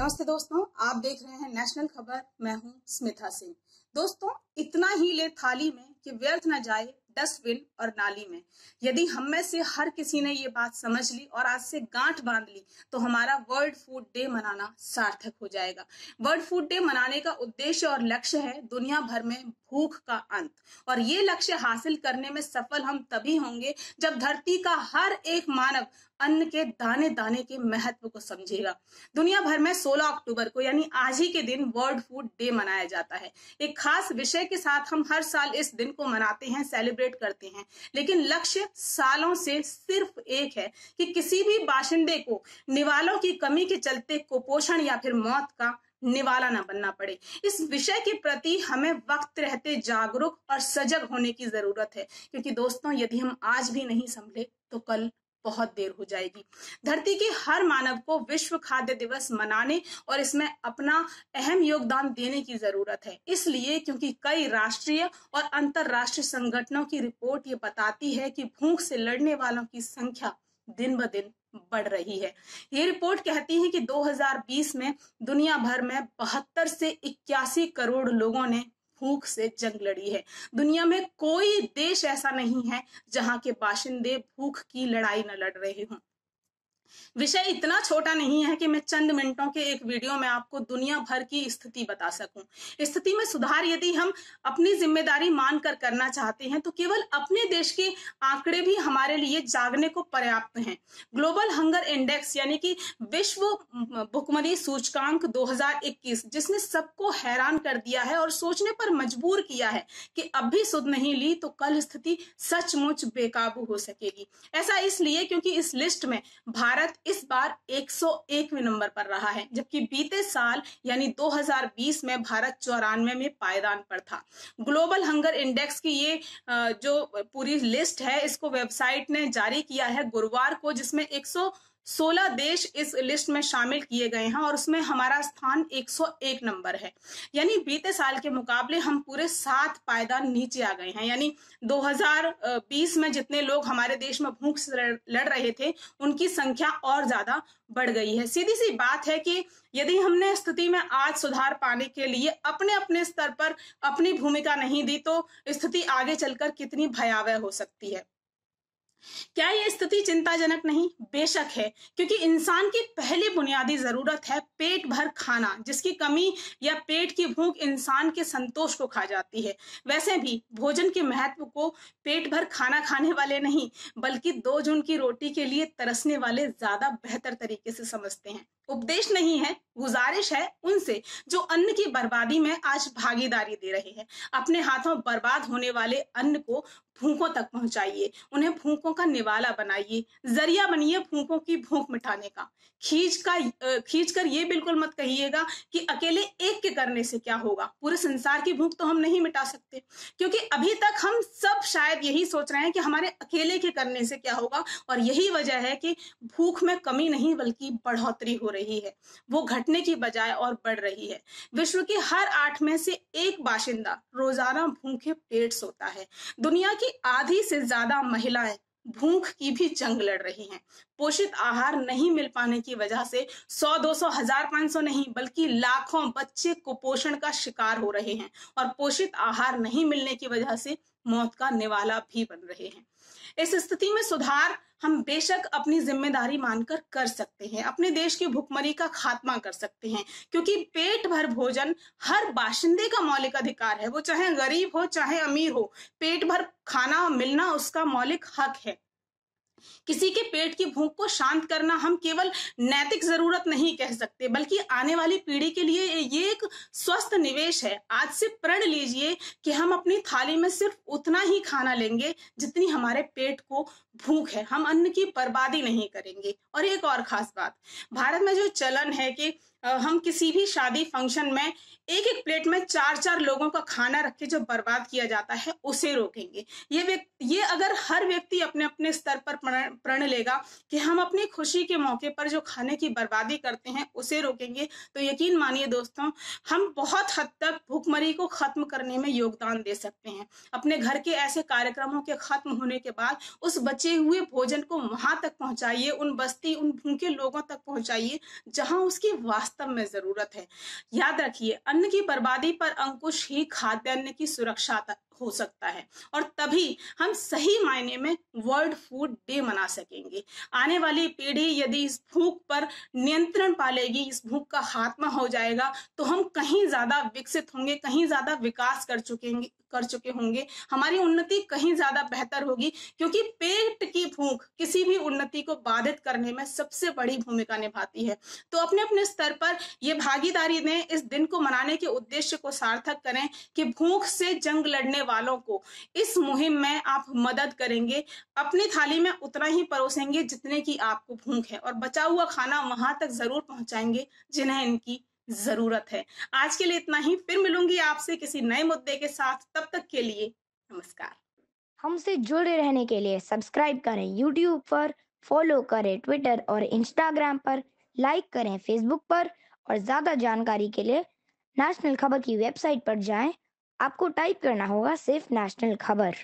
नमस्ते दोस्तों, आप देख रहे हैं नेशनल खबर। मैं हूं स्मिता सिंह। दोस्तों, इतना ही ले थाली में कि व्यर्थ न जाए डस्टबिन और नाली में। यदि हम में से हर किसी ने ये बात समझ ली और आज से गांठ बांध ली तो हमारा वर्ल्ड फूड डे मनाना सार्थक हो जाएगा। वर्ल्ड फूड डे मनाने का उद्देश्य और लक्ष्य है दुनिया भर में भूख का अंत, और ये लक्ष्य हासिल करने में सफल हम तभी होंगे जब धरती का हर एक मानव अन्न के दाने दाने के महत्व को समझेगा। दुनिया भर में 16 अक्टूबर को यानी आज ही के दिन वर्ल्ड फूड डे मनाया जाता है। एक खास विषय के साथ हम हर साल इस दिन को मनाते हैं, सेलिब्रेट करते हैं, लेकिन लक्ष्य सालों से सिर्फ एक है कि किसी भी बाशिंदे को निवालों की कमी के चलते कुपोषण या फिर मौत का निवाला न बनना पड़े। इस विषय के प्रति हमें वक्त रहते जागरूक और सजग होने की जरूरत है, क्योंकि दोस्तों यदि हम आज भी नहीं संभले तो कल बहुत देर हो जाएगी। धरती के हर मानव को विश्व खाद्य दिवस मनाने और इसमें अपना अहम योगदान देने की जरूरत है। इसलिए क्योंकि कई राष्ट्रीय और अंतर्राष्ट्रीय संगठनों की रिपोर्ट ये बताती है कि भूख से लड़ने वालों की संख्या दिन ब दिन बढ़ रही है। ये रिपोर्ट कहती है कि 2020 में दुनिया भर में 72 से 81 करोड़ लोगों ने भूख से जंग लड़ी है। दुनिया में कोई देश ऐसा नहीं है जहां के बाशिंदे भूख की लड़ाई न लड़ रहे हों। विषय इतना छोटा नहीं है कि मैं चंद मिनटों के एक वीडियो में आपको दुनिया भर की स्थिति बता सकूं। स्थिति में सुधार यदि हम अपनी जिम्मेदारी मानकर करना चाहते हैं तो केवल अपने देश के आंकड़े भी हमारे लिए जागने को पर्याप्त हैं। ग्लोबल हंगर इंडेक्स यानी कि विश्व भुखमरी सूचकांक 2021, जिसने सबको हैरान कर दिया है और सोचने पर मजबूर किया है कि अब भी सुध नहीं ली तो कल स्थिति सचमुच बेकाबू हो सकेगी। ऐसा इसलिए क्योंकि इस लिस्ट में भारत इस बार 101वें नंबर पर रहा है, जबकि बीते साल यानी 2020 में भारत 94 में पायदान पर था। ग्लोबल हंगर इंडेक्स की ये जो पूरी लिस्ट है, इसको वेबसाइट ने जारी किया है गुरुवार को, जिसमें 116 देश इस लिस्ट में शामिल किए गए हैं और उसमें हमारा स्थान 101 नंबर है। यानी बीते साल के मुकाबले हम पूरे 7 पायदान नीचे आ गए हैं। यानी 2020 में जितने लोग हमारे देश में भूख से लड़ रहे थे उनकी संख्या और ज्यादा बढ़ गई है। सीधी सी बात है कि यदि हमने स्थिति में आज सुधार पाने के लिए अपने अपने स्तर पर अपनी भूमिका नहीं दी तो स्थिति आगे चलकर कितनी भयावह हो सकती है। क्या यह स्थिति चिंताजनक नहीं? बेशक है, क्योंकि इंसान की पहली बुनियादी जरूरत है पेट भर खाना, जिसकी कमी या पेट की भूख इंसान के संतोष को खा जाती है। वैसे भी भोजन के महत्व को पेट भर खाना खाने वाले नहीं बल्कि 2 जून की रोटी के लिए तरसने वाले ज्यादा बेहतर तरीके से समझते हैं। उपदेश नहीं है, गुजारिश है उनसे जो अन्न की बर्बादी में आज भागीदारी दे रहे हैं। अपने हाथों बर्बाद होने वाले अन्न को भूखों तक पहुंचाइए, उन्हें भूखों का निवाला बनाइए, जरिया बनिए भूखों की भूख मिटाने का। खींच कर ये बिल्कुल मत कहिएगा कि अकेले एक के करने से क्या होगा। पूरे संसार की भूख तो हम नहीं मिटा सकते, क्योंकि अभी तक हम सब शायद यही सोच रहे हैं कि हमारे अकेले के करने से क्या होगा, और यही वजह है कि भूख में कमी नहीं बल्कि बढ़ोतरी हो रही है। वो घटने की बजाय और बढ़ रही है। विश्व के हर 8 में से 1 बाशिंदा रोजाना भूखे पेट सोता है। दुनिया की आधी से ज्यादा महिलाएं भूख की भी जंग लड़ रही हैं। पोषित आहार नहीं मिल पाने की वजह से 100, 200, 1000, 500 नहीं बल्कि लाखों बच्चे कुपोषण का शिकार हो रहे हैं, और पोषित आहार नहीं मिलने की वजह से मौत का निवाला भी बन रहे हैं। इस स्थिति में सुधार हम बेशक अपनी जिम्मेदारी मानकर कर सकते हैं, अपने देश की भुखमरी का खात्मा कर सकते हैं, क्योंकि पेट भर भोजन हर बाशिंदे का मौलिक अधिकार है। वो चाहे गरीब हो चाहे अमीर हो, पेट भर खाना मिलना उसका मौलिक हक है। किसी के पेट की भूख को शांत करना हम केवल नैतिक जरूरत नहीं कह सकते बल्कि आने वाली पीढ़ी के लिए ये एक स्वस्थ निवेश है। आज से प्रण लीजिए कि हम अपनी थाली में सिर्फ उतना ही खाना लेंगे जितनी हमारे पेट को भूख है। हम अन्न की बर्बादी नहीं करेंगे। और एक और खास बात, भारत में जो चलन है कि हम किसी भी शादी फंक्शन में एक एक प्लेट में 4-4 लोगों का खाना रख के जो बर्बाद किया जाता है उसे रोकेंगे। ये अगर हर व्यक्ति अपने अपने स्तर पर प्रण लेगा कि हम अपनी खुशी के मौके पर जो खाने की बर्बादी करते हैं उसे रोकेंगे, तो यकीन मानिए दोस्तों, हम बहुत हद तक भूखमरी को खत्म करने में योगदान दे सकते हैं। अपने घर के ऐसे कार्यक्रमों के खत्म होने के बाद उस बचे हुए भोजन को वहां तक पहुंचाइए, उन भूखे लोगों तक पहुंचाइए जहां उसकी वास्तव में जरूरत है। याद रखिए, अन्न की बर्बादी पर अंकुश ही खाद्यान्न की सुरक्षा हो सकता है, और तभी हम सही मायने में वर्ल्ड फूड डे मना सकेंगे। आने वाली पीढ़ी यदि इस भूख पर नियंत्रण पालेगी, इस भूख का खात्मा हो जाएगा, तो हम कहीं ज्यादा विकसित होंगे, कहीं ज्यादा विकास कर चुके होंगे, हमारी उन्नति कहीं ज्यादा बेहतर होगी, क्योंकि पेट की भूख किसी भी उन्नति को बाधित करने में सबसे बड़ी भूमिका निभाती है। तो अपने अपने स्तर पर ये भागीदारी दें, इस दिन को मनाने के उद्देश्य को सार्थक करें कि भूख से जंग लड़ने वालों को इस मुहिम में आप मदद करेंगे, अपनी थाली में उतना ही परोसेंगे जितने की आपको भूख है, और बचा हुआ खाना वहां तक जरूर पहुंचाएंगे जिन्हें इनकी जरूरत है। आज के लिए इतना ही, फिर मिलूंगी आपसे किसी नए मुद्दे के साथ, तब तक के लिए नमस्कार। हमसे जुड़े रहने के लिए सब्सक्राइब करें यूट्यूब पर, फॉलो करें ट्विटर और इंस्टाग्राम पर, लाइक करें फेसबुक पर, और ज़्यादा जानकारी के लिए नेशनल खबर की वेबसाइट पर जाएं। आपको टाइप करना होगा सिर्फ नेशनल खबर।